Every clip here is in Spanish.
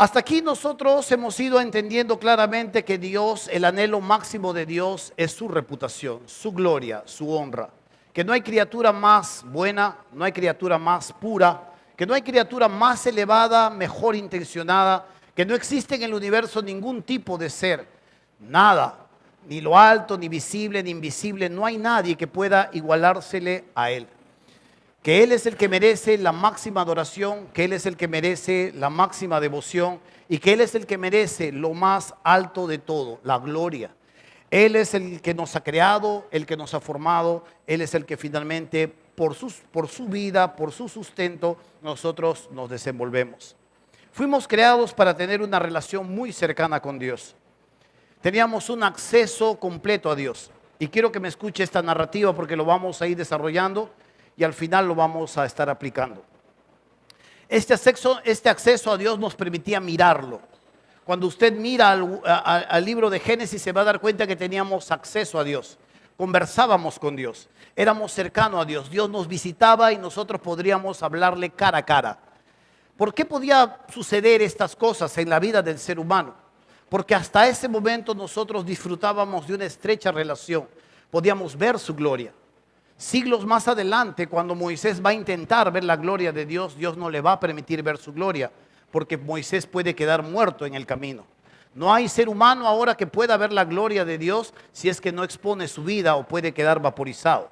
Hasta aquí nosotros hemos ido entendiendo claramente que Dios, el anhelo máximo de Dios es su reputación, su gloria, su honra. Que no hay criatura más buena, no hay criatura más pura, que no hay criatura más elevada, mejor intencionada, que no existe en el universo ningún tipo de ser, nada, ni lo alto, ni visible, ni invisible, no hay nadie que pueda igualársele a Él. Que Él es el que merece la máxima adoración, que Él es el que merece la máxima devoción y que Él es el que merece lo más alto de todo, la gloria. Él es el que nos ha creado, el que nos ha formado, Él es el que finalmente por su vida, por su sustento, nosotros nos desenvolvemos. Fuimos creados para tener una relación muy cercana con Dios. Teníamos un acceso completo a Dios. Y quiero que me escuche esta narrativa porque lo vamos a ir desarrollando y al final lo vamos a estar aplicando. Este acceso a Dios nos permitía mirarlo. Cuando usted mira al libro de Génesis se va a dar cuenta que teníamos acceso a Dios. Conversábamos con Dios, éramos cercanos a Dios. Dios nos visitaba y nosotros podríamos hablarle cara a cara. ¿Por qué podía suceder estas cosas en la vida del ser humano? Porque hasta ese momento nosotros disfrutábamos de una estrecha relación. Podíamos ver su gloria. Siglos más adelante, cuando Moisés va a intentar ver la gloria de Dios, Dios no le va a permitir ver su gloria, porque Moisés puede quedar muerto en el camino. No hay ser humano ahora que pueda ver la gloria de Dios si es que no expone su vida o puede quedar vaporizado.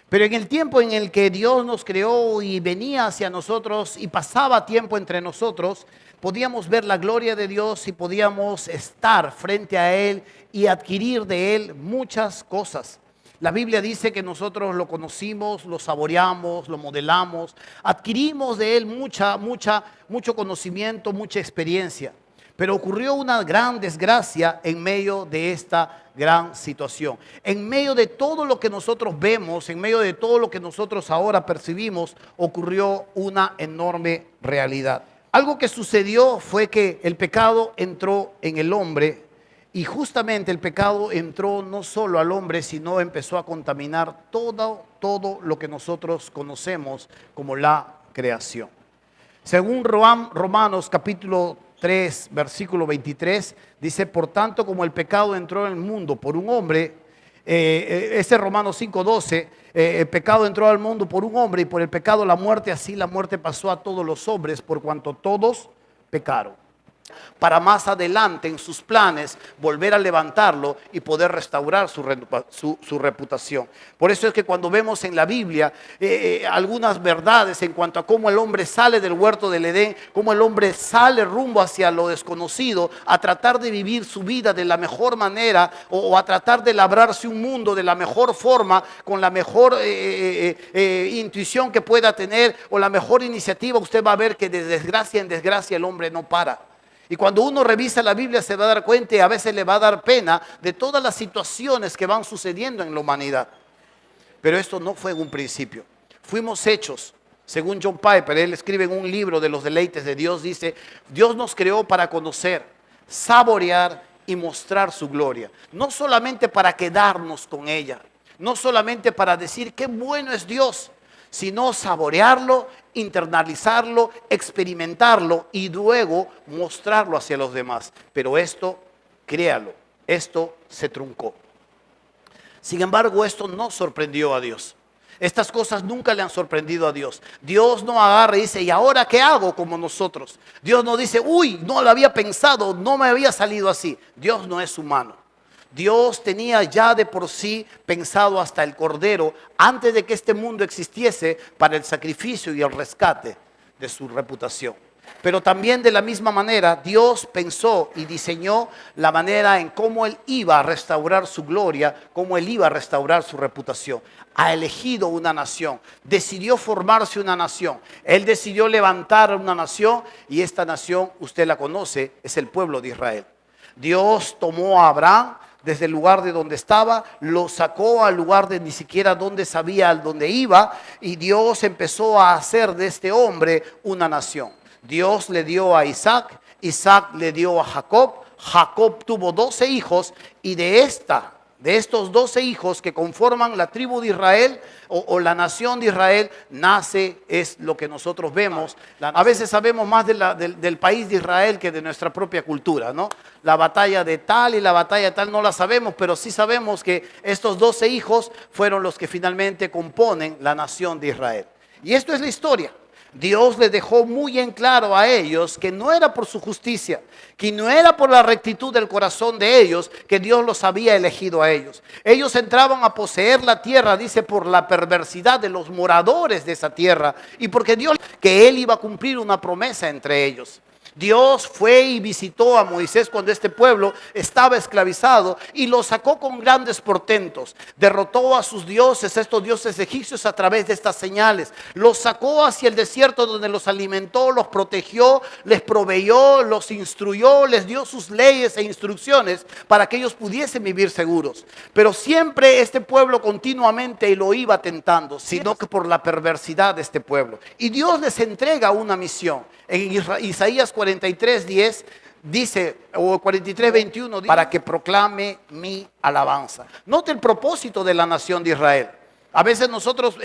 Pero en el tiempo en el que Dios nos creó y venía hacia nosotros y pasaba tiempo entre nosotros, podíamos ver la gloria de Dios y podíamos estar frente a Él y adquirir de Él muchas cosas. La Biblia dice que nosotros lo conocimos, lo saboreamos, lo modelamos, adquirimos de Él mucho conocimiento, mucha experiencia. Pero ocurrió una gran desgracia en medio de esta gran situación. En medio de todo lo que nosotros vemos, en medio de todo lo que nosotros ahora percibimos, ocurrió una enorme realidad. Algo que sucedió fue que el pecado entró en el hombre y justamente el pecado entró no solo al hombre, sino empezó a contaminar todo lo que nosotros conocemos como la creación. Según Romanos capítulo 3, versículo 23, dice, por tanto como el pecado entró en el mundo por un hombre, ese Romanos 5:12, el pecado entró al mundo por un hombre y por el pecado la muerte, así la muerte pasó a todos los hombres por cuanto todos pecaron. Para más adelante en sus planes volver a levantarlo y poder restaurar su reputación. Por eso es que cuando vemos en la Biblia algunas verdades en cuanto a cómo el hombre sale del huerto del Edén, cómo el hombre sale rumbo hacia lo desconocido, a tratar de vivir su vida de la mejor manera o a tratar de labrarse un mundo de la mejor forma, con la mejor intuición que pueda tener o la mejor iniciativa, usted va a ver que de desgracia en desgracia el hombre no para. Y cuando uno revisa la Biblia se va a dar cuenta y a veces le va a dar pena de todas las situaciones que van sucediendo en la humanidad. Pero esto no fue en un principio. Fuimos hechos, según John Piper, él escribe en un libro de los deleites de Dios, dice, Dios nos creó para conocer, saborear y mostrar su gloria. No solamente para quedarnos con ella, no solamente para decir qué bueno es Dios, sino saborearlo, internalizarlo, experimentarlo y luego mostrarlo hacia los demás. Pero esto, créalo, esto se truncó. Sin embargo, esto no sorprendió a Dios. Estas cosas nunca le han sorprendido a Dios. Dios no agarra y dice, ¿y ahora qué hago? Como nosotros. Dios no dice, uy, no lo había pensado, no me había salido así. Dios no es humano. Dios tenía ya de por sí pensado hasta el cordero antes de que este mundo existiese para el sacrificio y el rescate de su reputación. Pero también de la misma manera Dios pensó y diseñó la manera en cómo Él iba a restaurar su gloria, cómo Él iba a restaurar su reputación. Ha elegido una nación, decidió formarse una nación. Él decidió levantar una nación y esta nación, usted la conoce, es el pueblo de Israel. Dios tomó a Abraham desde el lugar de donde estaba, lo sacó al lugar de ni siquiera donde sabía dónde iba y Dios empezó a hacer de este hombre una nación. Dios le dio a Isaac, Isaac le dio a Jacob, Jacob tuvo 12 hijos y de esta De estos 12 hijos que conforman la tribu de Israel o la nación de Israel, nace, es lo que nosotros vemos. A veces sabemos más del país de Israel que de nuestra propia cultura, ¿no? La batalla de tal y la batalla de tal no la sabemos, pero sí sabemos que estos 12 hijos fueron los que finalmente componen la nación de Israel. Y esto es la historia. Dios les dejó muy en claro a ellos que no era por su justicia, que no era por la rectitud del corazón de ellos, que Dios los había elegido a ellos. Ellos entraban a poseer la tierra, dice, por la perversidad de los moradores de esa tierra y porque Dios, que Él iba a cumplir una promesa entre ellos. Dios fue y visitó a Moisés cuando este pueblo estaba esclavizado y lo sacó con grandes portentos. Derrotó a sus dioses, estos dioses egipcios, a través de estas señales. Los sacó hacia el desierto donde los alimentó, los protegió, les proveyó, los instruyó, les dio sus leyes e instrucciones para que ellos pudiesen vivir seguros. Pero siempre este pueblo continuamente lo iba tentando, sino que por la perversidad de este pueblo. Y Dios les entrega una misión. En Isaías 43:10 dice, o 43:21, para que proclame mi alabanza. Note el propósito de la nación de Israel. A veces nosotros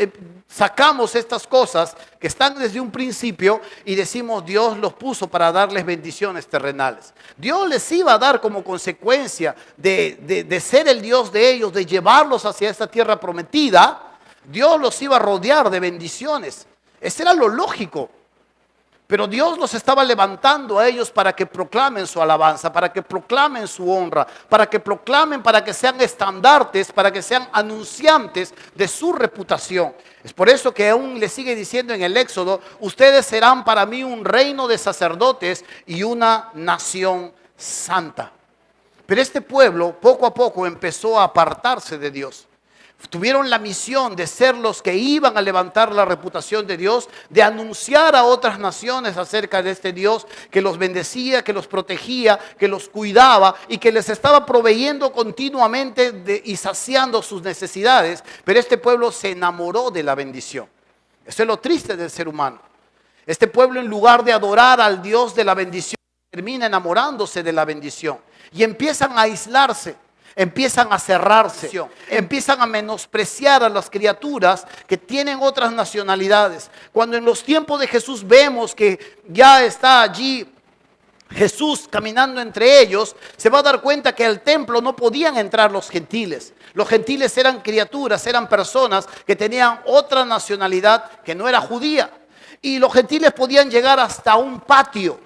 sacamos estas cosas que están desde un principio y decimos Dios los puso para darles bendiciones terrenales. Dios les iba a dar como consecuencia de ser el Dios de ellos, de llevarlos hacia esta tierra prometida. Dios los iba a rodear de bendiciones. Ese era lo lógico. Pero Dios los estaba levantando a ellos para que proclamen su alabanza, para que proclamen su honra, para que proclamen, para que sean estandartes, para que sean anunciantes de su reputación. Es por eso que aún le sigue diciendo en el Éxodo, ustedes serán para mí un reino de sacerdotes y una nación santa. Pero este pueblo poco a poco empezó a apartarse de Dios. Tuvieron la misión de ser los que iban a levantar la reputación de Dios, de anunciar a otras naciones acerca de este Dios que los bendecía, que los protegía, que los cuidaba y que les estaba proveyendo continuamente y saciando sus necesidades. Pero este pueblo se enamoró de la bendición. Eso es lo triste del ser humano. Este pueblo, en lugar de adorar al Dios de la bendición, termina enamorándose de la bendición y empiezan a aislarse. Empiezan a cerrarse, empiezan a menospreciar a las criaturas que tienen otras nacionalidades. Cuando en los tiempos de Jesús vemos que ya está allí Jesús caminando entre ellos, se va a dar cuenta que al templo no podían entrar los gentiles. Los gentiles eran criaturas, eran personas que tenían otra nacionalidad que no era judía. Y los gentiles podían llegar hasta un patio.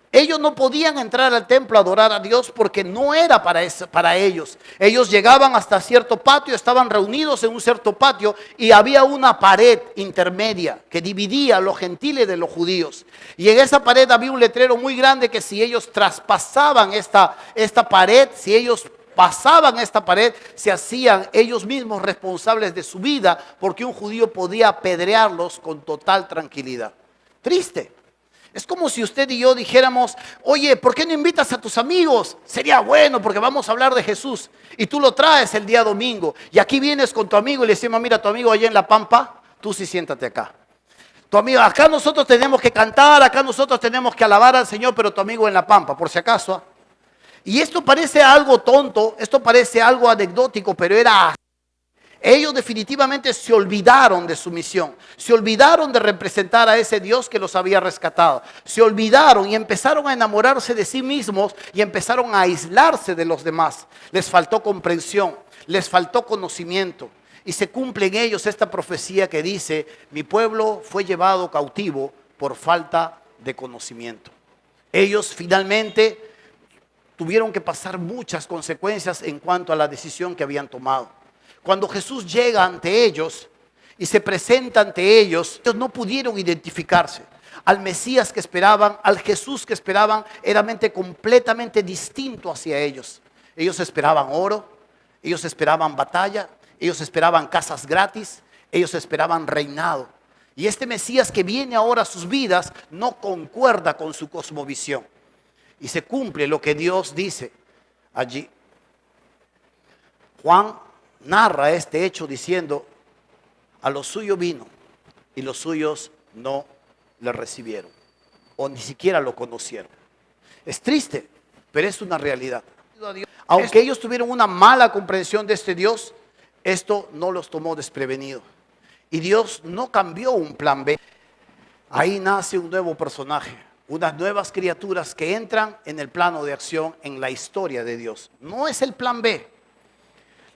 Ellos no podían entrar al templo a adorar a Dios porque no era para ellos. Ellos llegaban hasta cierto patio, estaban reunidos en un cierto patio y había una pared intermedia que dividía a los gentiles de los judíos. Y en esa pared había un letrero muy grande que si ellos traspasaban esta pared, si ellos pasaban esta pared, se hacían ellos mismos responsables de su vida porque un judío podía apedrearlos con total tranquilidad. Triste. Es como si usted y yo dijéramos, oye, ¿por qué no invitas a tus amigos? Sería bueno porque vamos a hablar de Jesús. Y tú lo traes el día domingo. Y aquí vienes con tu amigo y le decimos, mira, tu amigo allá en La Pampa, tú sí siéntate acá. Tu amigo, acá nosotros tenemos que cantar, acá nosotros tenemos que alabar al Señor, pero tu amigo en La Pampa, por si acaso. Y esto parece algo tonto, esto parece algo anecdótico, pero era así. Ellos definitivamente se olvidaron de su misión, se olvidaron de representar a ese Dios que los había rescatado, se olvidaron y empezaron a enamorarse de sí mismos y empezaron a aislarse de los demás. Les faltó comprensión, les faltó conocimiento y se cumple en ellos esta profecía que dice, mi pueblo fue llevado cautivo por falta de conocimiento. Ellos finalmente tuvieron que pasar muchas consecuencias en cuanto a la decisión que habían tomado. Cuando Jesús llega ante ellos y se presenta ante ellos, ellos no pudieron identificarse. Al Mesías que esperaban, al Jesús que esperaban, era completamente distinto hacia ellos. Ellos esperaban oro, ellos esperaban batalla, ellos esperaban casas gratis, ellos esperaban reinado. Y este Mesías que viene ahora a sus vidas no concuerda con su cosmovisión. Y se cumple lo que Dios dice allí. Juan narra este hecho diciendo, a los suyos vino y los suyos no le recibieron o ni siquiera lo conocieron. Es triste, pero es una realidad. Aunque ellos tuvieron una mala comprensión de este Dios, esto no los tomó desprevenido. Y Dios no cambió un plan B. Ahí nace un nuevo personaje, unas nuevas criaturas que entran en el plano de acción en la historia de Dios. No es el plan B.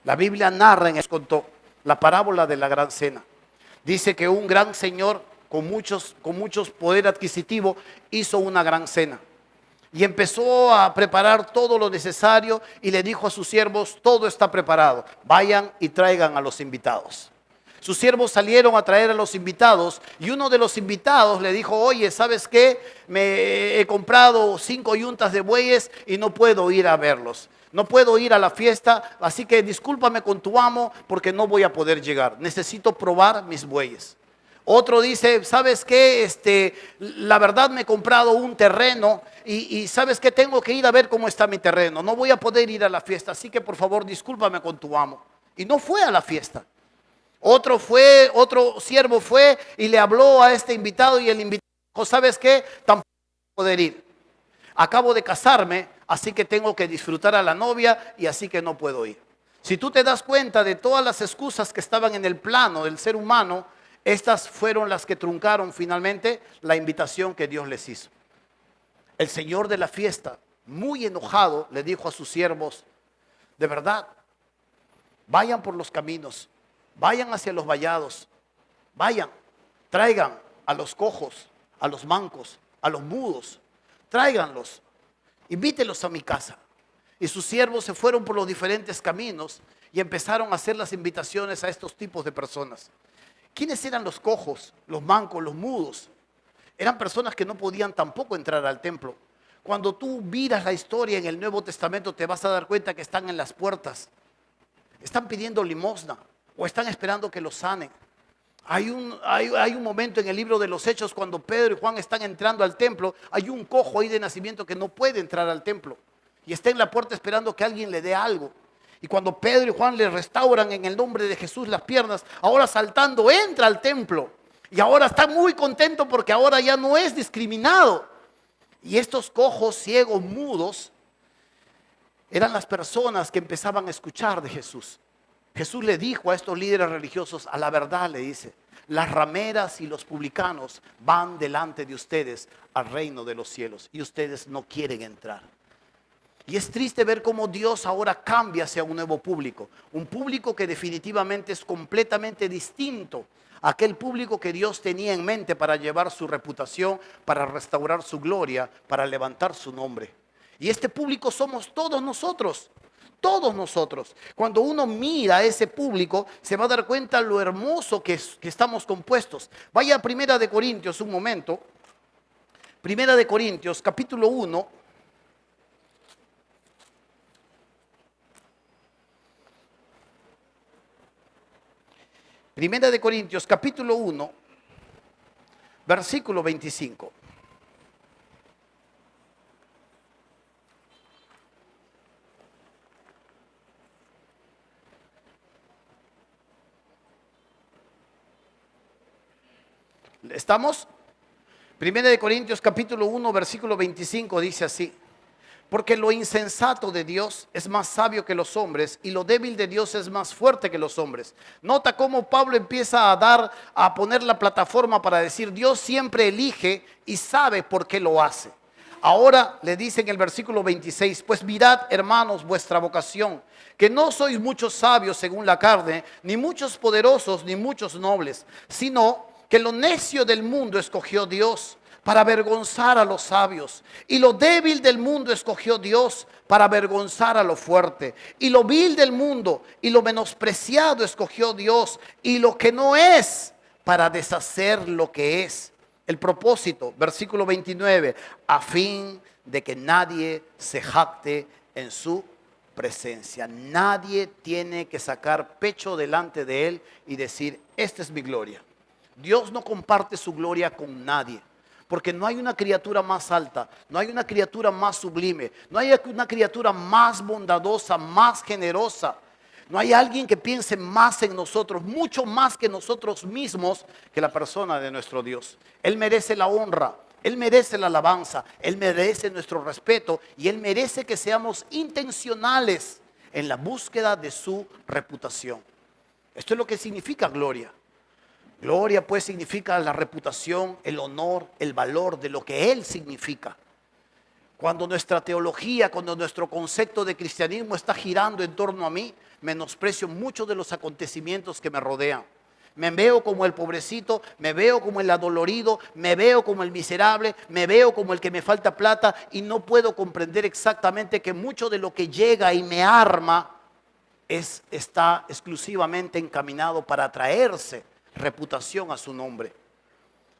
La Biblia narra contó la parábola de la gran cena. Dice que un gran señor con muchos poder adquisitivo hizo una gran cena. Y empezó a preparar todo lo necesario y le dijo a sus siervos, todo está preparado, vayan y traigan a los invitados. Sus siervos salieron a traer a los invitados y uno de los invitados le dijo, oye, ¿sabes qué? Me he comprado 5 yuntas de bueyes y no puedo ir a verlos. No puedo ir a la fiesta, así que discúlpame con tu amo porque no voy a poder llegar. Necesito probar mis bueyes. Otro dice, ¿sabes qué? La verdad me he comprado un terreno y ¿sabes qué? Tengo que ir a ver cómo está mi terreno. No voy a poder ir a la fiesta, así que por favor discúlpame con tu amo. Y no fue a la fiesta. Otro siervo fue y le habló a este invitado y el invitado dijo, ¿sabes qué? Tampoco voy a poder ir. Acabo de casarme, así que tengo que disfrutar a la novia y así que no puedo ir. Si tú te das cuenta de todas las excusas que estaban en el plano del ser humano, estas fueron las que truncaron finalmente la invitación que Dios les hizo. El señor de la fiesta, muy enojado, le dijo a sus siervos, de verdad, vayan por los caminos, vayan hacia los vallados, vayan, traigan a los cojos, a los mancos, a los mudos, tráiganlos, invítelos a mi casa. Y sus siervos se fueron por los diferentes caminos y empezaron a hacer las invitaciones a estos tipos de personas. ¿Quiénes eran los cojos, los mancos, los mudos? Eran personas que no podían tampoco entrar al templo. Cuando tú miras la historia en el Nuevo Testamento te vas a dar cuenta que están en las puertas. Están pidiendo limosna o están esperando que los sanen. Hay un momento en el libro de los Hechos cuando Pedro y Juan están entrando al templo. Hay un cojo ahí de nacimiento que no puede entrar al templo. Y está en la puerta esperando que alguien le dé algo. Y cuando Pedro y Juan le restauran en el nombre de Jesús las piernas, ahora saltando entra al templo. Y ahora está muy contento porque ahora ya no es discriminado. Y estos cojos, ciegos, mudos, eran las personas que empezaban a escuchar de Jesús. Jesús le dijo a estos líderes religiosos, a la verdad le dice, las rameras y los publicanos van delante de ustedes al reino de los cielos y ustedes no quieren entrar. Y es triste ver cómo Dios ahora cambia hacia un nuevo público. Un público que definitivamente es completamente distinto a aquel público que Dios tenía en mente para llevar su reputación, para restaurar su gloria, para levantar su nombre. Y este público somos todos nosotros. Todos nosotros. Cuando uno mira a ese público, se va a dar cuenta lo hermoso que estamos compuestos. Vaya a Primera de Corintios un momento. Primera de Corintios, capítulo 1. Primera de Corintios, capítulo 1, versículo 25. ¿Estamos? Primera de Corintios, capítulo 1, versículo 25 dice así. Porque lo insensato de Dios es más sabio que los hombres y lo débil de Dios es más fuerte que los hombres. Nota cómo Pablo empieza a poner la plataforma para decir Dios siempre elige y sabe por qué lo hace. Ahora le dice en el versículo 26, pues mirad hermanos vuestra vocación, que no sois muchos sabios según la carne, ni muchos poderosos, ni muchos nobles, sino que lo necio del mundo escogió Dios para avergonzar a los sabios. Y lo débil del mundo escogió Dios para avergonzar a lo fuerte. Y lo vil del mundo y lo menospreciado escogió Dios. Y lo que no es para deshacer lo que es. El propósito, versículo 29, a fin de que nadie se jacte en su presencia. Nadie tiene que sacar pecho delante de él y decir, esta es mi gloria. Dios no comparte su gloria con nadie. Porque no hay una criatura más alta, no hay una criatura más sublime, no hay una criatura más bondadosa, más generosa. No hay alguien que piense más en nosotros, mucho más que nosotros mismos, que la persona de nuestro Dios. Él merece la honra, Él merece la alabanza, Él merece nuestro respeto y Él merece que seamos intencionales en la búsqueda de su reputación. Esto es lo que significa gloria. Gloria pues significa la reputación, el honor, el valor de lo que Él significa. Cuando nuestra teología, cuando nuestro concepto de cristianismo está girando en torno a mí, menosprecio muchos de los acontecimientos que me rodean. Me veo como el pobrecito, me veo como el adolorido, me veo como el miserable, me veo como el que me falta plata y no puedo comprender exactamente que mucho de lo que llega y me arma está exclusivamente encaminado para traerse reputación a su nombre.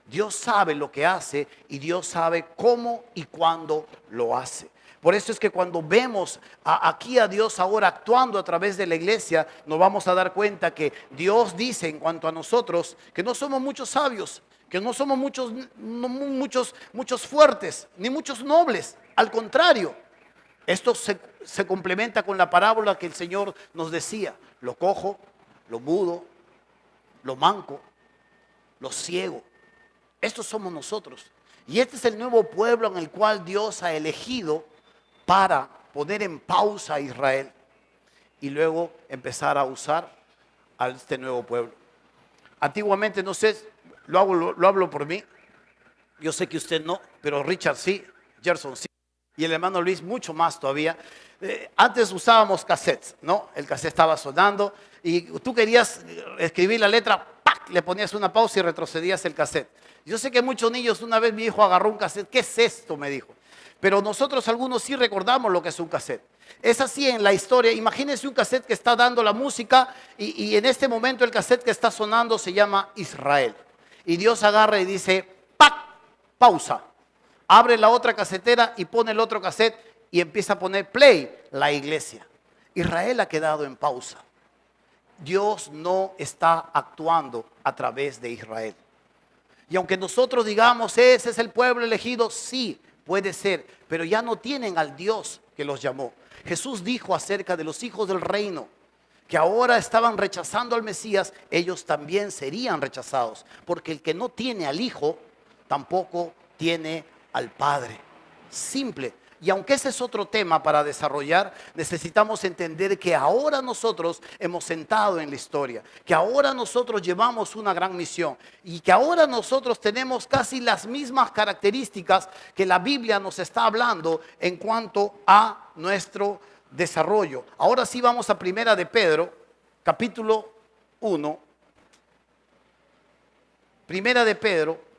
Dios sabe lo que hace y Dios sabe cómo y cuándo lo hace. Por eso es que cuando vemos aquí a Dios ahora actuando a través de la iglesia, nos vamos a dar cuenta que Dios dice en cuanto a nosotros que no somos muchos sabios, que no somos muchos fuertes, ni muchos nobles. Al contrario, esto se complementa con la parábola que el Señor nos decía: lo cojo, lo mudo, lo manco, lo ciego. Estos somos nosotros. Y este es el nuevo pueblo en el cual Dios ha elegido para poner en pausa a Israel y luego empezar a usar a este nuevo pueblo. Antiguamente, no sé, lo hablo por mí. Yo sé que usted no, pero Richard sí, Gerson sí. Y el hermano Luis mucho más todavía. Antes usábamos cassettes, ¿no? El cassette estaba sonando y tú querías escribir la letra, ¡pac!, le ponías una pausa y retrocedías el cassette. Yo sé que muchos niños, una vez mi hijo agarró un cassette. ¿Qué es esto?, me dijo. Pero nosotros algunos sí recordamos lo que es un cassette. Es así en la historia. Imagínense un cassette que está dando la música y en este momento el cassette que está sonando se llama Israel. Y Dios agarra y dice, ¡pac!, pausa. Abre la otra casetera y pone el otro cassette y empieza a poner play, la iglesia. Israel ha quedado en pausa. Dios no está actuando a través de Israel. Y aunque nosotros digamos, ese es el pueblo elegido, sí, puede ser, pero ya no tienen al Dios que los llamó. Jesús dijo acerca de los hijos del reino, que ahora estaban rechazando al Mesías, ellos también serían rechazados, porque el que no tiene al Hijo, tampoco tiene al Padre. Simple. Y aunque ese es otro tema para desarrollar, necesitamos entender que ahora nosotros hemos sentado en la historia, que ahora nosotros llevamos una gran misión y que ahora nosotros tenemos casi las mismas características que la Biblia nos está hablando en cuanto a nuestro desarrollo. Ahora sí vamos a Primera de Pedro, capítulo 1. Primera de Pedro.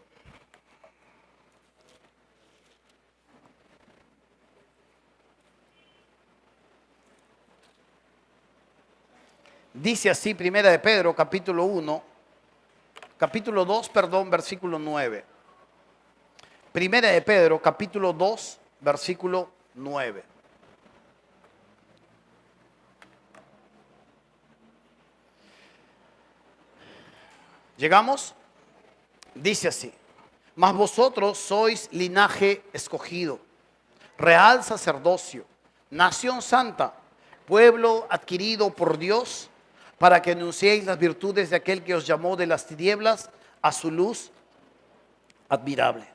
Dice así, Primera de Pedro, capítulo 2, versículo 9. Primera de Pedro, capítulo 2, versículo 9. ¿Llegamos? Dice así: mas vosotros sois linaje escogido, real sacerdocio, nación santa, pueblo adquirido por Dios, para que anunciéis las virtudes de aquel que os llamó de las tinieblas a su luz admirable.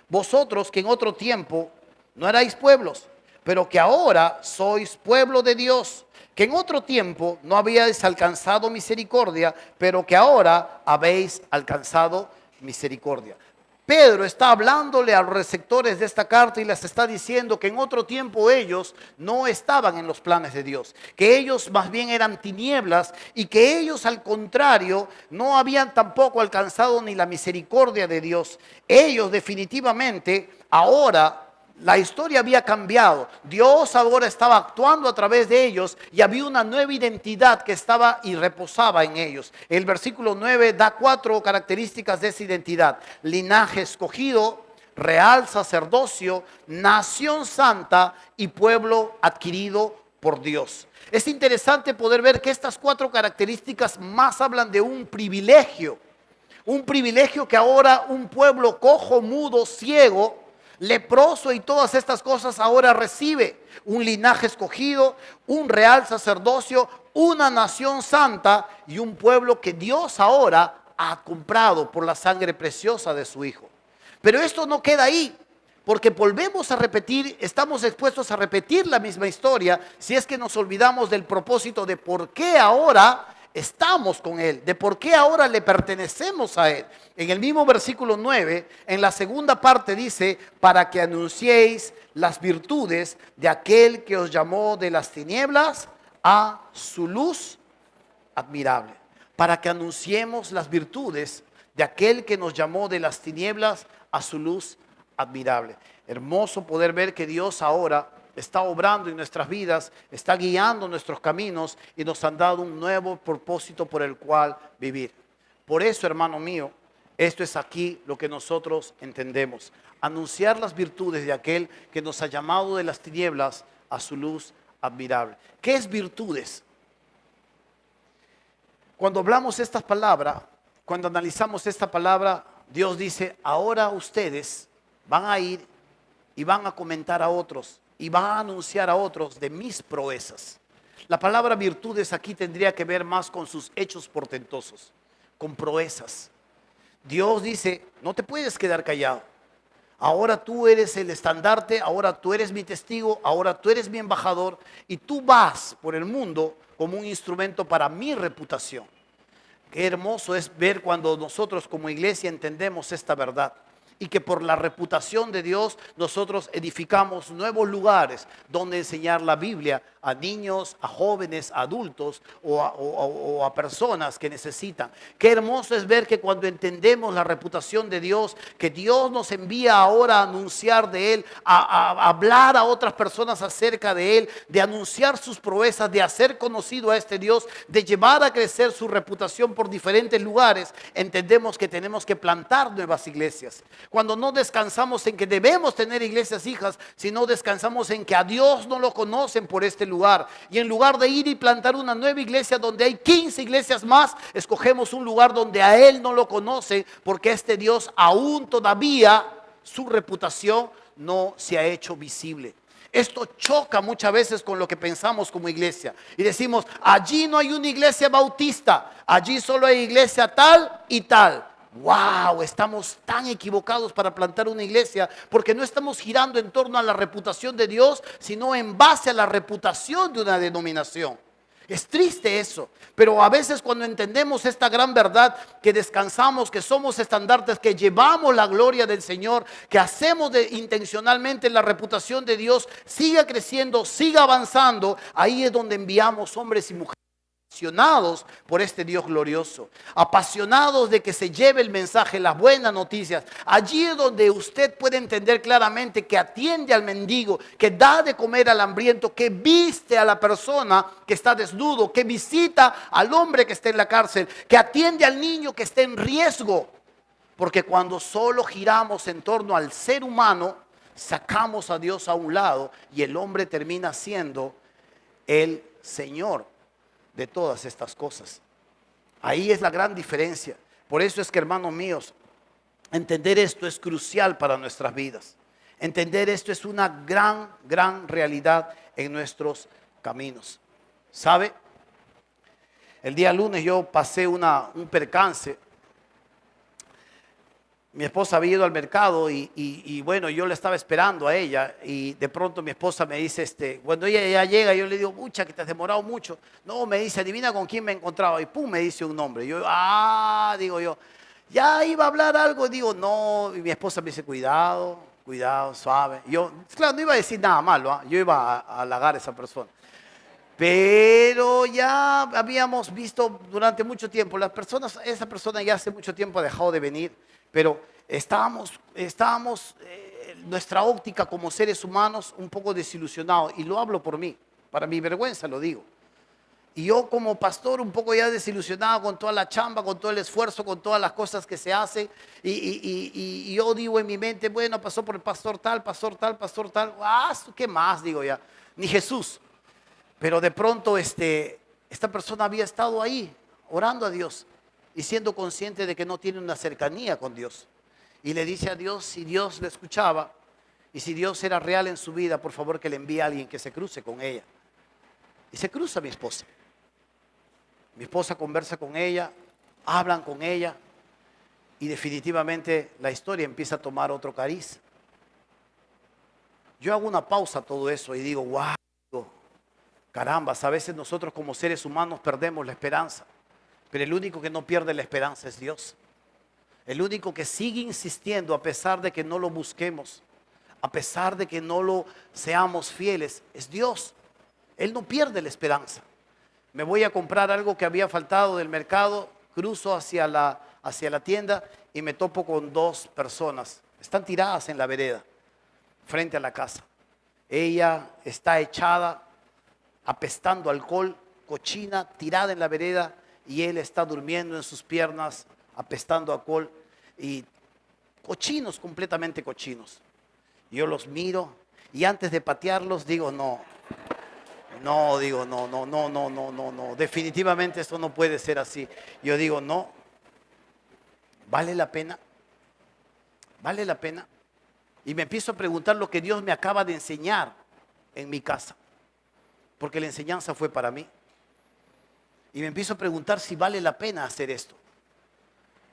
Vosotros que en otro tiempo no erais pueblos, pero que ahora sois pueblo de Dios, que en otro tiempo no habíais alcanzado misericordia, pero que ahora habéis alcanzado misericordia. Pedro está hablándole a los receptores de esta carta y les está diciendo que en otro tiempo ellos no estaban en los planes de Dios, que ellos más bien eran tinieblas y que ellos al contrario no habían tampoco alcanzado ni la misericordia de Dios. Ellos definitivamente ahora la historia había cambiado. Dios ahora estaba actuando a través de ellos y había una nueva identidad que estaba y reposaba en ellos. El versículo 9 da 4 características de esa identidad: linaje escogido, real sacerdocio, nación santa y pueblo adquirido por Dios. Es interesante poder ver que estas 4 características más hablan de un privilegio que ahora un pueblo cojo, mudo, ciego, leproso y todas estas cosas ahora recibe: un linaje escogido, un real sacerdocio, una nación santa y un pueblo que Dios ahora ha comprado por la sangre preciosa de su Hijo. Pero esto no queda ahí, porque volvemos a repetir, estamos expuestos a repetir la misma historia si es que nos olvidamos del propósito de por qué ahora estamos con Él, de por qué ahora le pertenecemos a Él. En el mismo versículo 9, en la segunda parte dice, para que anunciéis las virtudes de aquel que os llamó de las tinieblas a su luz admirable. Para que anunciemos las virtudes de aquel que nos llamó de las tinieblas a su luz admirable. Hermoso poder ver que Dios ahora está obrando en nuestras vidas, está guiando nuestros caminos y nos han dado un nuevo propósito por el cual vivir. Por eso, hermano mío, esto es aquí lo que nosotros entendemos. Anunciar las virtudes de aquel que nos ha llamado de las tinieblas a su luz admirable. ¿Qué es virtudes? Cuando hablamos estas palabras, cuando analizamos esta palabra, Dios dice, ahora ustedes van a ir y van a comentar a otros y van a anunciar a otros de mis proezas. La palabra virtudes aquí tendría que ver más con sus hechos portentosos, con proezas. Dios dice, no te puedes quedar callado. Ahora tú eres el estandarte, ahora tú eres mi testigo, ahora tú eres mi embajador y tú vas por el mundo como un instrumento para mi reputación. Qué hermoso es ver cuando nosotros como iglesia entendemos esta verdad y que por la reputación de Dios nosotros edificamos nuevos lugares donde enseñar la Biblia a niños, a jóvenes, a adultos o a personas que necesitan. Qué hermoso es ver que cuando entendemos la reputación de Dios, que Dios nos envía ahora a anunciar de Él, a hablar a otras personas acerca de Él, de anunciar sus proezas, de hacer conocido a este Dios, de llevar a crecer su reputación por diferentes lugares, entendemos que tenemos que plantar nuevas iglesias. Cuando no descansamos en que debemos tener iglesias hijas, sino descansamos en que a Dios no lo conocen por este lugar. Y en lugar de ir y plantar una nueva iglesia donde hay 15 iglesias más, escogemos un lugar donde a Él no lo conocen, porque este Dios aún todavía su reputación no se ha hecho visible. Esto choca muchas veces con lo que pensamos como iglesia. Y decimos, allí no hay una iglesia bautista, allí solo hay iglesia tal y tal. Wow, estamos tan equivocados para plantar una iglesia porque no estamos girando en torno a la reputación de Dios, sino en base a la reputación de una denominación. Es triste eso, pero a veces cuando entendemos esta gran verdad, que descansamos, que somos estandartes, que llevamos la gloria del Señor, que hacemos intencionalmente la reputación de Dios, siga creciendo, siga avanzando, ahí es donde enviamos hombres y mujeres apasionados por este Dios glorioso, apasionados de que se lleve el mensaje, las buenas noticias. Allí es donde usted puede entender claramente que atiende al mendigo, que da de comer al hambriento, que viste a la persona que está desnudo, que visita al hombre que está en la cárcel, que atiende al niño que está en riesgo. Porque cuando solo giramos en torno al ser humano, sacamos a Dios a un lado y el hombre termina siendo el Señor de todas estas cosas. Ahí es la gran diferencia. Por eso es que, hermanos míos, entender esto es crucial para nuestras vidas. Entender esto es una gran realidad en nuestros caminos. ¿Sabe? El día lunes yo pasé un percance. Mi esposa había ido al mercado y bueno, yo le estaba esperando a ella y de pronto mi esposa me dice, cuando ella ya llega, yo le digo, pucha, que te has demorado mucho. No, me dice, adivina con quién me he encontrado. Y pum, me dice un nombre. Yo, digo yo, ya iba a hablar algo. Y digo, no, y mi esposa me dice, cuidado, suave. Yo, claro, no iba a decir nada malo, yo iba a halagar a esa persona. Pero ya habíamos visto durante mucho tiempo, esa persona ya hace mucho tiempo ha dejado de venir. Pero estábamos nuestra óptica como seres humanos un poco desilusionados. Y lo hablo por mí, para mi vergüenza lo digo. Y yo como pastor un poco ya desilusionado con toda la chamba, con todo el esfuerzo, con todas las cosas que se hacen. Y yo digo en mi mente, bueno, pasó por el pastor tal. ¿Qué más? Digo ya, ni Jesús. Pero de pronto esta persona había estado ahí orando a Dios y siendo consciente de que no tiene una cercanía con Dios. Y le dice a Dios, si Dios le escuchaba y si Dios era real en su vida, por favor que le envíe a alguien que se cruce con ella. Y se cruza mi esposa. Mi esposa conversa con ella, hablan con ella y definitivamente la historia empieza a tomar otro cariz. Yo hago una pausa a todo eso y digo, wow, caramba, a veces nosotros como seres humanos perdemos la esperanza, pero el único que no pierde la esperanza es Dios. El único que sigue insistiendo a pesar de que no lo busquemos, a pesar de que no lo seamos fieles, es Dios. Él no pierde la esperanza. Me voy a comprar algo que había faltado del mercado, cruzo hacia la tienda y me topo con dos personas. Están tiradas en la vereda, frente a la casa. Ella está echada, apestando alcohol, cochina, tirada en la vereda, y él está durmiendo en sus piernas, apestando alcohol, y cochinos, completamente cochinos. Yo los miro y antes de patearlos digo, no, definitivamente esto no puede ser así. Yo digo, no, ¿vale la pena? ¿Vale la pena? Y me empiezo a preguntar lo que Dios me acaba de enseñar en mi casa, porque la enseñanza fue para mí. Y me empiezo a preguntar si vale la pena hacer esto.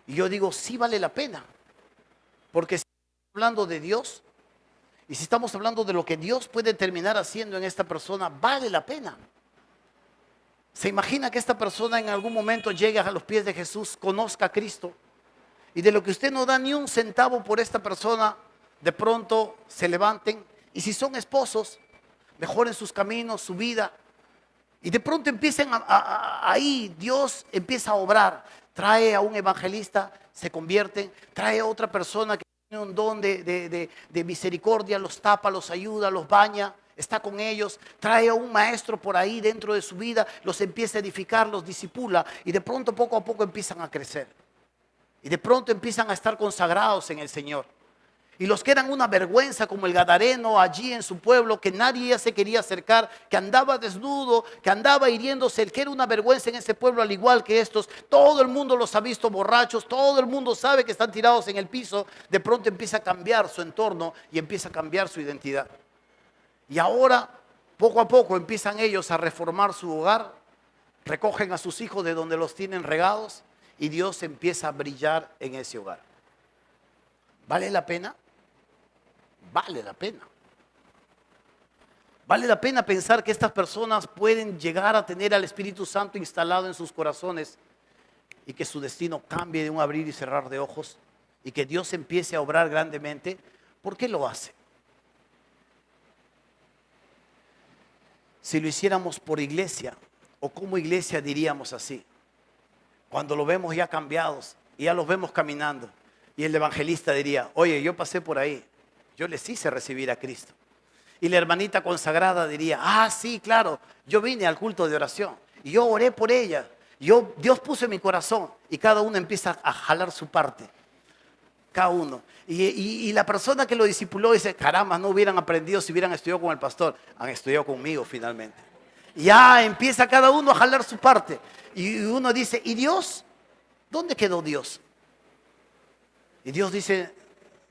Y yo digo, sí vale la pena, porque si estamos hablando de Dios, y si estamos hablando de lo que Dios puede terminar haciendo en esta persona, vale la pena. ¿Se imagina que esta persona en algún momento llegue a los pies de Jesús, conozca a Cristo, y de lo que usted no da ni un centavo por esta persona, de pronto se levanten, y si son esposos, mejoren sus caminos, su vida, y de pronto empiecen ahí Dios empieza a obrar, trae a un evangelista, se convierten, trae a otra persona que tiene un don de misericordia, los tapa, los ayuda, los baña, está con ellos, trae a un maestro por ahí dentro de su vida, los empieza a edificar, los disipula, y de pronto poco a poco empiezan a crecer, y de pronto empiezan a estar consagrados en el Señor. Y los que eran una vergüenza, como el gadareno allí en su pueblo, que nadie se quería acercar, que andaba desnudo, que andaba hiriéndose, el que era una vergüenza en ese pueblo, al igual que estos, todo el mundo los ha visto borrachos, todo el mundo sabe que están tirados en el piso, de pronto empieza a cambiar su entorno y empieza a cambiar su identidad. Y ahora, poco a poco, empiezan ellos a reformar su hogar, recogen a sus hijos de donde los tienen regados, y Dios empieza a brillar en ese hogar. ¿Vale la pena? Vale la pena. Vale la pena pensar que estas personas pueden llegar a tener al Espíritu Santo instalado en sus corazones y que su destino cambie de un abrir y cerrar de ojos y que Dios empiece a obrar grandemente. ¿Por qué lo hace? Si lo hiciéramos por iglesia o como iglesia diríamos así, cuando lo vemos ya cambiados y ya los vemos caminando y el evangelista diría, oye, yo pasé por ahí, yo les hice recibir a Cristo. Y la hermanita consagrada diría, ah, sí, claro, yo vine al culto de oración y yo oré por ella. Dios puso en mi corazón, y cada uno empieza a jalar su parte. Cada uno. Y la persona que lo discipuló dice, caramba, no hubieran aprendido si hubieran estudiado con el pastor. Han estudiado conmigo finalmente. Y ya empieza cada uno a jalar su parte. Y uno dice, ¿y Dios? ¿Dónde quedó Dios? Y Dios dice,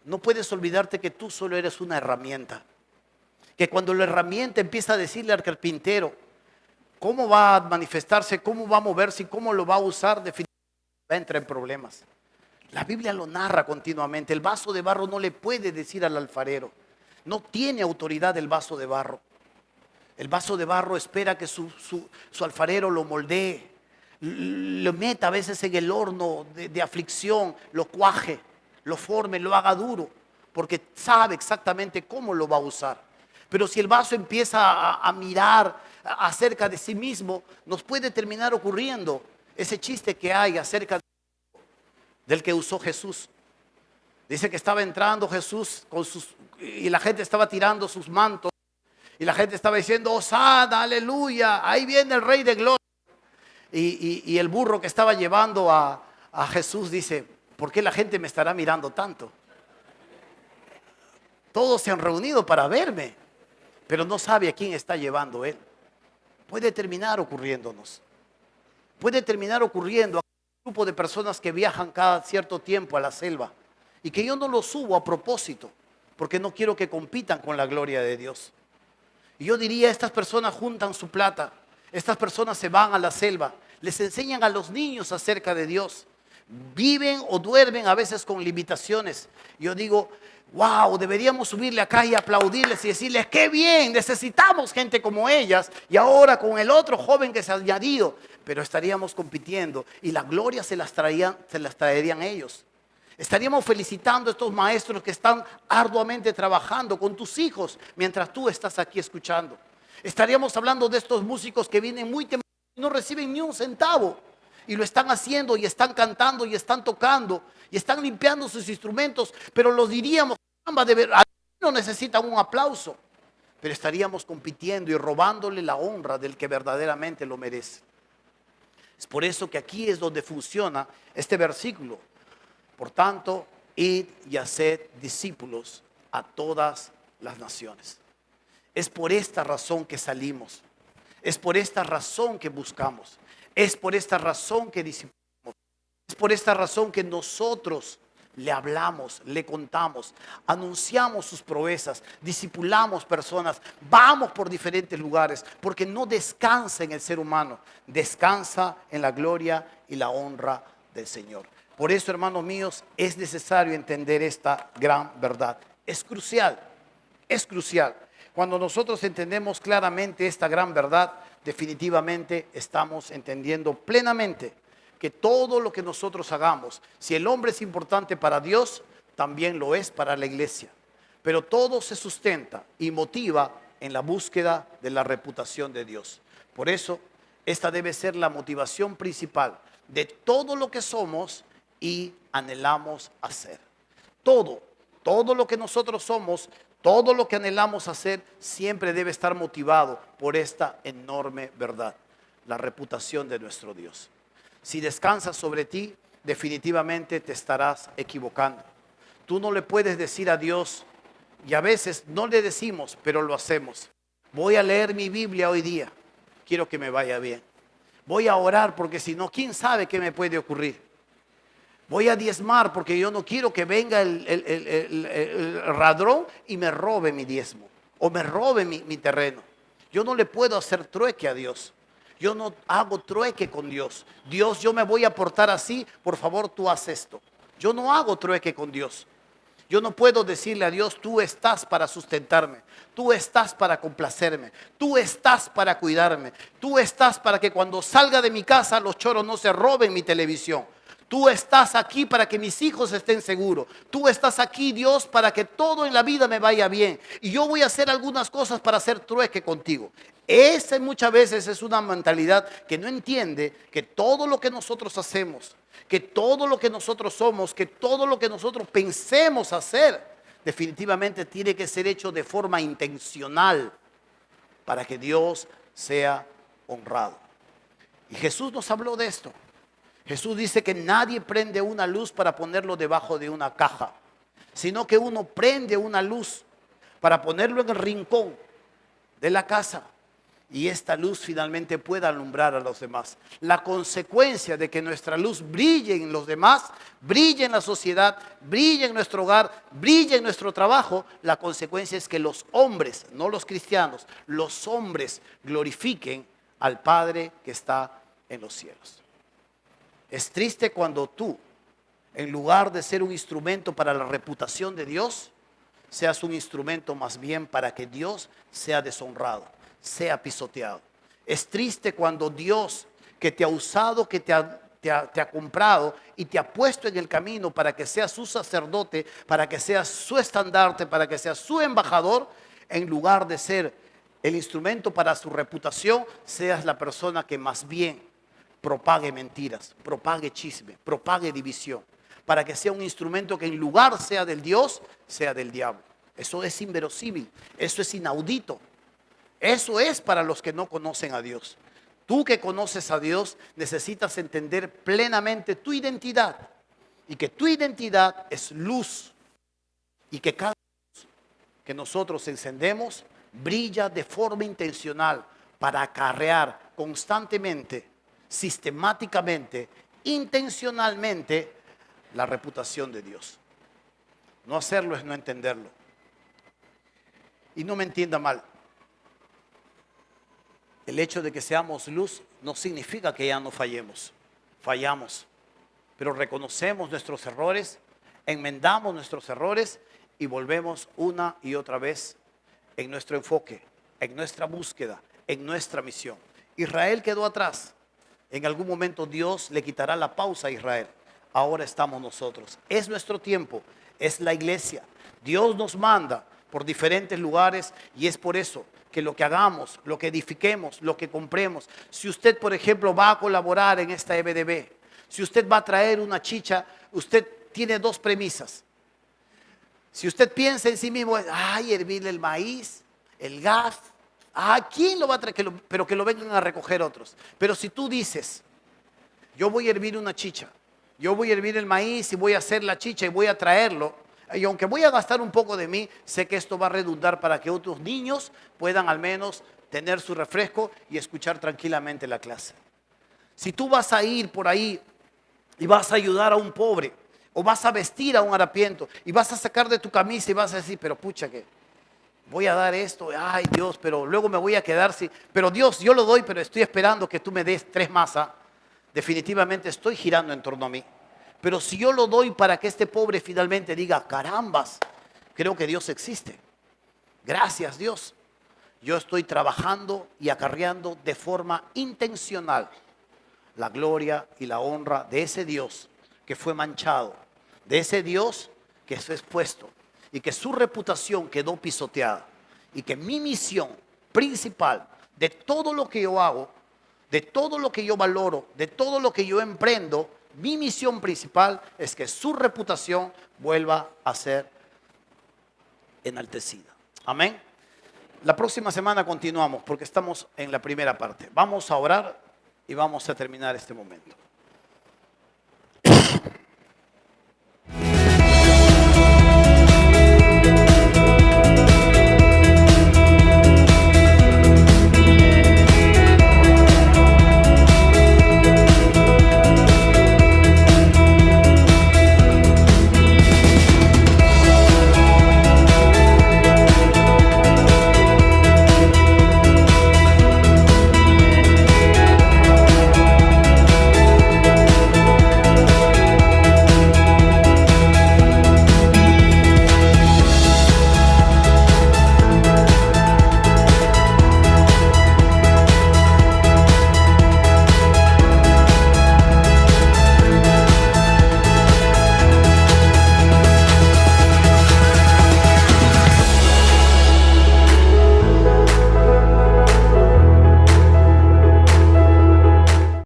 no puedes olvidarte que tú solo eres una herramienta. Que cuando la herramienta empieza a decirle al carpintero cómo va a manifestarse, cómo va a moverse y cómo lo va a usar, definitivamente va a entrar en problemas. La Biblia lo narra continuamente. El vaso de barro no le puede decir al alfarero. No tiene autoridad el vaso de barro. El vaso de barro espera que su alfarero lo moldee, lo meta a veces en el horno de aflicción, lo cuaje, lo forme, lo haga duro, porque sabe exactamente cómo lo va a usar. Pero si el vaso empieza a mirar acerca de sí mismo, nos puede terminar ocurriendo ese chiste que hay acerca del que usó Jesús. Dice que estaba entrando Jesús y la gente estaba tirando sus mantos y la gente estaba diciendo, Hosana, aleluya, ahí viene el Rey de Gloria. Y el burro que estaba llevando a Jesús dice, ¿por qué la gente me estará mirando tanto? Todos se han reunido para verme, pero no sabe a quién está llevando él. Puede terminar ocurriéndonos. Puede terminar ocurriendo a un grupo de personas que viajan cada cierto tiempo a la selva y que yo no los subo a propósito porque no quiero que compitan con la gloria de Dios. Y yo diría, estas personas juntan su plata, estas personas se van a la selva, les enseñan a los niños acerca de Dios, Viven o duermen a veces con limitaciones. Yo digo, wow, deberíamos subirle acá y aplaudirles y decirles, qué bien, necesitamos gente como ellas. Y ahora con el otro joven que se ha añadido, pero estaríamos compitiendo y la gloria se las traerían ellos. Estaríamos felicitando a estos maestros que están arduamente trabajando con tus hijos mientras tú estás aquí escuchando. Estaríamos hablando de estos músicos que vienen muy temprano y no reciben ni un centavo. Y lo están haciendo y están cantando y están tocando y están limpiando sus instrumentos. Pero los diríamos, caramba, de verdad, no necesitan un aplauso. Pero estaríamos compitiendo y robándole la honra del que verdaderamente lo merece. Es por eso que aquí es donde funciona este versículo. Por tanto, id y haced discípulos a todas las naciones. Es por esta razón que salimos. Es por esta razón que buscamos. Es por esta razón que discipulamos. Es por esta razón que nosotros le hablamos, le contamos, anunciamos sus proezas, discipulamos personas, vamos por diferentes lugares, porque no descansa en el ser humano, descansa en la gloria y la honra del Señor. Por eso, hermanos míos, es necesario entender esta gran verdad. Es crucial, es crucial. Cuando nosotros entendemos claramente esta gran verdad, definitivamente estamos entendiendo plenamente que todo lo que nosotros hagamos, si el hombre es importante para Dios, también lo es para la iglesia. Pero todo se sustenta y motiva en la búsqueda de la reputación de Dios. Por eso, esta debe ser la motivación principal de todo lo que somos y anhelamos hacer. Todo lo que nosotros somos, todo lo que anhelamos hacer, siempre debe estar motivado por esta enorme verdad, la reputación de nuestro Dios. Si descansas sobre ti, definitivamente te estarás equivocando. Tú no le puedes decir a Dios, y a veces no le decimos, pero lo hacemos. Voy a leer mi Biblia hoy día, quiero que me vaya bien. Voy a orar porque si no, ¿quién sabe qué me puede ocurrir? Voy a diezmar porque yo no quiero que venga el ladrón y me robe mi diezmo o me robe mi terreno. Yo no le puedo hacer trueque a Dios. Yo no hago trueque con Dios. Dios, yo me voy a portar así, por favor tú haz esto. Yo no hago trueque con Dios. Yo no puedo decirle a Dios, tú estás para sustentarme, tú estás para complacerme, tú estás para cuidarme, tú estás para que cuando salga de mi casa los choros no se roben mi televisión. Tú estás aquí para que mis hijos estén seguros. Tú estás aquí, Dios, para que todo en la vida me vaya bien. Y yo voy a hacer algunas cosas para hacer trueque contigo. Esa muchas veces es una mentalidad que no entiende que todo lo que nosotros hacemos, que todo lo que nosotros somos, que todo lo que nosotros pensemos hacer, definitivamente tiene que ser hecho de forma intencional para que Dios sea honrado. Y Jesús nos habló de esto. Jesús dice que nadie prende una luz para ponerlo debajo de una caja, sino que uno prende una luz para ponerlo en el rincón de la casa y esta luz finalmente pueda alumbrar a los demás. La consecuencia de que nuestra luz brille en los demás, brille en la sociedad, brille en nuestro hogar, brille en nuestro trabajo, la consecuencia es que los hombres, no los cristianos, los hombres glorifiquen al Padre que está en los cielos. Es triste cuando tú, en lugar de ser un instrumento para la reputación de Dios, seas un instrumento más bien para que Dios sea deshonrado, sea pisoteado. Es triste cuando Dios, que te ha usado, que te ha comprado y te ha puesto en el camino para que seas su sacerdote, para que seas su estandarte, para que seas su embajador, en lugar de ser el instrumento para su reputación, seas la persona que más bien propague mentiras, propague chisme, propague división, para que sea un instrumento que en lugar sea del Dios, sea del diablo. Eso es inverosímil, eso es inaudito. Eso es para los que no conocen a Dios. Tú que conoces a Dios necesitas entender plenamente tu identidad y que tu identidad es luz y que cada luz que nosotros encendemos brilla de forma intencional para acarrear constantemente, sistemáticamente, intencionalmente la reputación de Dios. No hacerlo es no entenderlo. Y no me entienda mal. El hecho de que seamos luz no significa que ya no fallemos. Fallamos. pero reconocemos nuestros errores, enmendamos nuestros errores y volvemos una y otra vez en nuestro enfoque, en nuestra búsqueda, en nuestra misión. Israel quedó atrás. En algún momento Dios le quitará la pausa a Israel. Ahora estamos nosotros. Es nuestro tiempo, es la iglesia. Dios nos manda por diferentes lugares y es por eso que lo que hagamos, lo que edifiquemos, lo que compremos. Si usted, por ejemplo, va a colaborar en esta EBDB, si usted va a traer una chicha, usted tiene dos premisas. Si usted piensa en sí mismo, ay, hervir el maíz, el gas, ¿quién lo va a traer? Pero que lo vengan a recoger otros. Pero si tú dices, yo voy a hervir una chicha, yo voy a hervir el maíz y voy a hacer la chicha y voy a traerlo, y aunque voy a gastar un poco de mí, sé que esto va a redundar para que otros niños puedan al menos tener su refresco y escuchar tranquilamente la clase. Si tú vas a ir por ahí y vas a ayudar a un pobre, o vas a vestir a un harapiento, y vas a sacar de tu camisa y vas a decir, pero pucha que voy a dar esto, ay Dios, pero luego me voy a quedar sin, pero Dios, yo lo doy, pero estoy esperando que tú me des 3 más. Definitivamente estoy girando en torno a mí. Pero si yo lo doy para que este pobre finalmente diga, carambas, creo que Dios existe. Gracias Dios. Yo estoy trabajando y acarreando de forma intencional la gloria y la honra de ese Dios que fue manchado, de ese Dios que fue expuesto y que su reputación quedó pisoteada y que mi misión principal de todo lo que yo hago, de todo lo que yo valoro, de todo lo que yo emprendo, mi misión principal es que su reputación vuelva a ser enaltecida. Amén. La próxima semana continuamos porque estamos en la primera parte. Vamos a orar y vamos a terminar este momento.